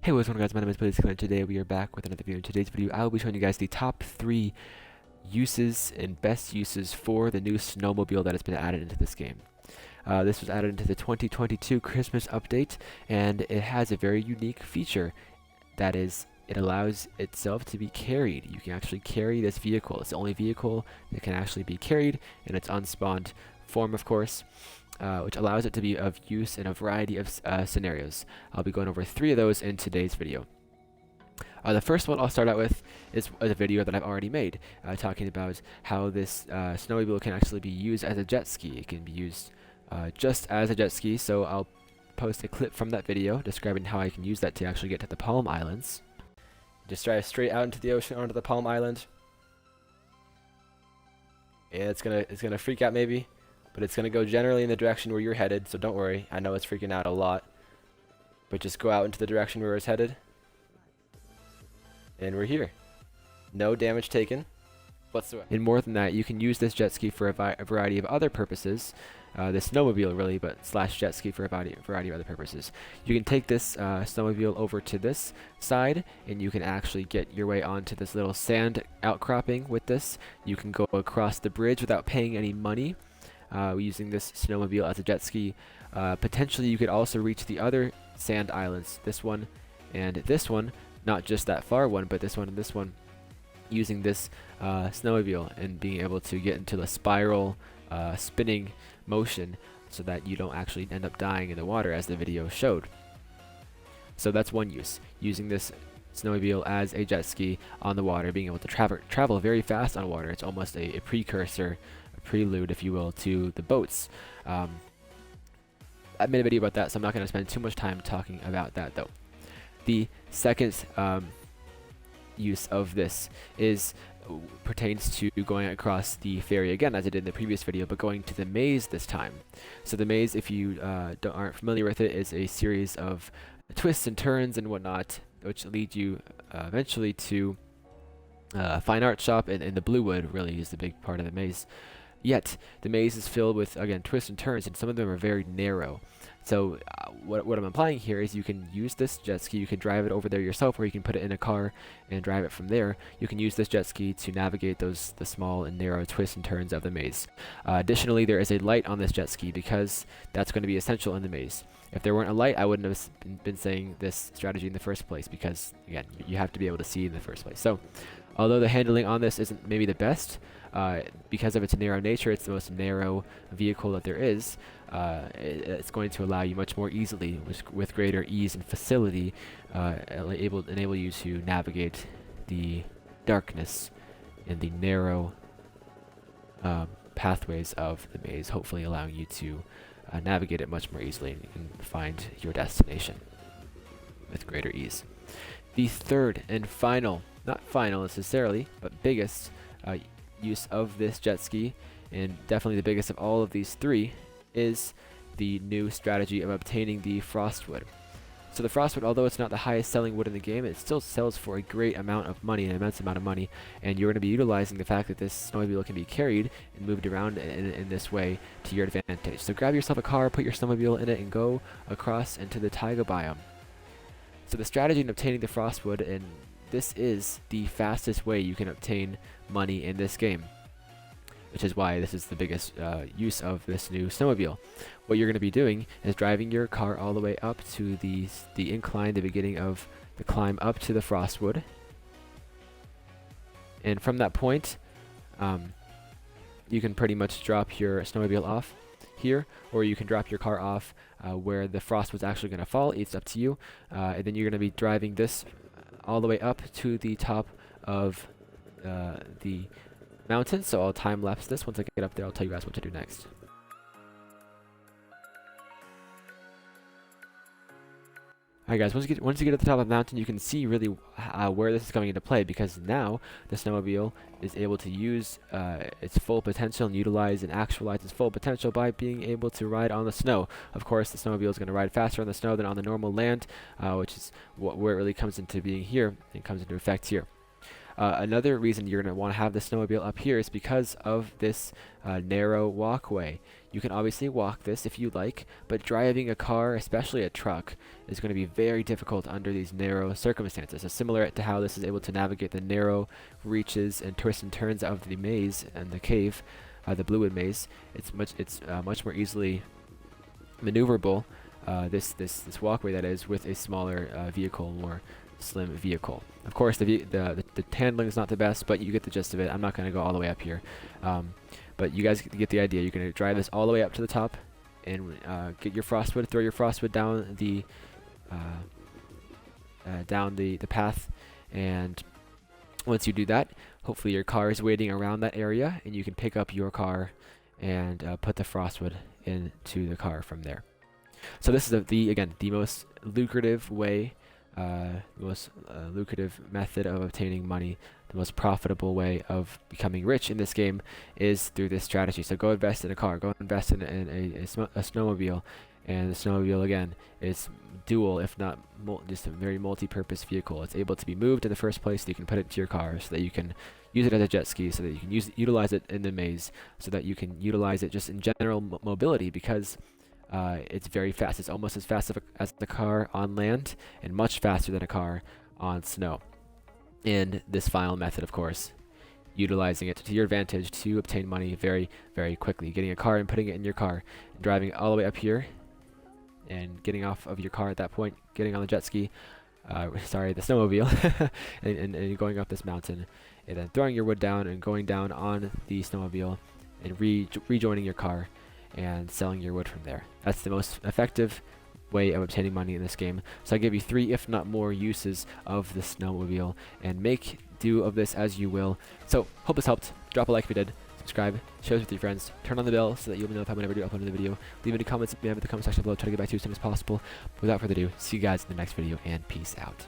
Hey, what's going on, guys? My name is Blazekiller, and today we are back with another video. In today's video, I will be showing you guys the top 3 uses and best uses for the new snowmobile that has been added into this game. This was added into the 2022 Christmas update, and it has a very unique feature. That is, it allows itself to be carried. You can actually carry this vehicle. It's the only vehicle that can actually be carried in its unspawned form, of course. Which allows it to be of use in a variety of scenarios. I'll be going over 3 of those in today's video. The first one I'll start out with is a video that I've already made, talking about how this snowmobile can actually be used as a jet ski. It can be used just as a jet ski, so I'll post a clip from that video describing how I can use that to actually get to the Palm Islands. Just drive straight out into the ocean onto the Palm Island. Yeah, it's gonna freak out maybe. But it's going to go generally in the direction where you're headed, so don't worry. I know it's freaking out a lot. But just go out into the direction where it's headed. And we're here. No damage taken whatsoever. And more than that, you can use this jet ski for a variety of other purposes. This snowmobile really, but slash jet ski for a variety of other purposes. You can take this snowmobile over to this side, and you can actually get your way onto this little sand outcropping with this. You can go across the bridge without paying any money. Using this snowmobile as a jet ski. Potentially you could also reach the other sand islands, this one and this one, not just that far one, but this one and this one, using this snowmobile and being able to get into the spiral spinning motion so that you don't actually end up dying in the water as the video showed. So that's one use, using this snowmobile as a jet ski on the water, being able to travel very fast on water. It's almost a precursor, prelude, if you will, to the boats. I made a video about that, so I'm not going to spend too much time talking about that though. The second use of this pertains to going across the ferry again, as I did in the previous video, but going to the maze this time. So the maze, if you aren't familiar with it, is a series of twists and turns and whatnot, which lead you eventually to a fine art shop, and the Bluewood really is the big part of the maze. Yet, the maze is filled with, again, twists and turns, and some of them are very narrow. So, what I'm implying here is you can use this jet ski, you can drive it over there yourself, or you can put it in a car and drive it from there. You can use this jet ski to navigate the small and narrow twists and turns of the maze. Additionally, there is a light on this jet ski, because that's going to be essential in the maze. If there weren't a light, I wouldn't have been saying this strategy in the first place, because, again, you have to be able to see in the first place. So, although the handling on this isn't maybe the best, because of its narrow nature, it's the most narrow vehicle that there is. It's going to allow you much more easily, with greater ease and facility, enable you to navigate the darkness and the narrow pathways of the maze, hopefully allowing you to navigate it much more easily and find your destination with greater ease. The third and final, not final necessarily, but biggest use of this jet ski, and definitely the biggest of all of these 3, is the new strategy of obtaining the frostwood. So the frostwood, although it's not the highest selling wood in the game, it still sells for a great amount of money, an immense amount of money, and you're going to be utilizing the fact that this snowmobile can be carried and moved around in this way to your advantage. So grab yourself a car, put your snowmobile in it, and go across into the taiga biome. So the strategy in obtaining the frostwood, and this is the fastest way you can obtain money in this game, which is why this is the biggest use of this new snowmobile. What you're going to be doing is driving your car all the way up to the incline, the beginning of the climb up to the frostwood, and from that point you can pretty much drop your snowmobile off here, or you can drop your car off where the frost was actually going to fall. It's up to you. And then you're going to be driving this all the way up to the top of the mountain. So I'll time lapse this. Once I get up there, I'll tell you guys what to do next. Alright guys, once you get to the top of the mountain, you can see really where this is coming into play, because now the snowmobile is able to use its full potential and utilize and actualize its full potential by being able to ride on the snow. Of course, the snowmobile is going to ride faster on the snow than on the normal land, which is where it really comes into being here and comes into effect here. Another reason you're going to want to have the snowmobile up here is because of this narrow walkway. You can obviously walk this if you like, but driving a car, especially a truck, is going to be very difficult under these narrow circumstances. So similar to how this is able to navigate the narrow reaches and twists and turns of the maze and the cave, the Bluewood maze, it's much more easily maneuverable. This walkway, that is, with a smaller vehicle, more slim vehicle. Of course, the handling is not the best, but you get the gist of it. I'm not going to go all the way up here, but you guys get the idea. You're going to drive this all the way up to the top, and get your frostwood. Throw your frostwood down the path, and once you do that, hopefully your car is waiting around that area, and you can pick up your car and put the frostwood into the car from there. So this is the most lucrative way, lucrative method of obtaining money. The most profitable way of becoming rich in this game is through this strategy. So go invest in a car, go invest in a snowmobile, and the snowmobile again is dual, if not just a very multi-purpose vehicle. It's able to be moved in the first place, so you can put it into your car, so that you can use it as a jet ski, so that you can utilize it in the maze, so that you can utilize it just in general mobility, because it's very fast. It's almost as fast as the car on land, and much faster than a car on snow. And this final method, of course, utilizing it to your advantage to obtain money very, very quickly. Getting a car and putting it in your car, and driving all the way up here, and getting off of your car at that point, getting on the jet ski, the snowmobile, and going up this mountain, and then throwing your wood down and going down on the snowmobile, and rejoining your car, and selling your wood from there. That's the most effective way of obtaining money in this game. So I give you 3, if not more, uses of the snowmobile, and make do of this as you will. So hope this helped. Drop a like if you did. Subscribe, share this with your friends, turn on the bell so that you'll be notified whenever I do upload a video. Leave any comments in the comment section below. Try to get back to you as soon as possible. Without further ado, see you guys in the next video, and peace out.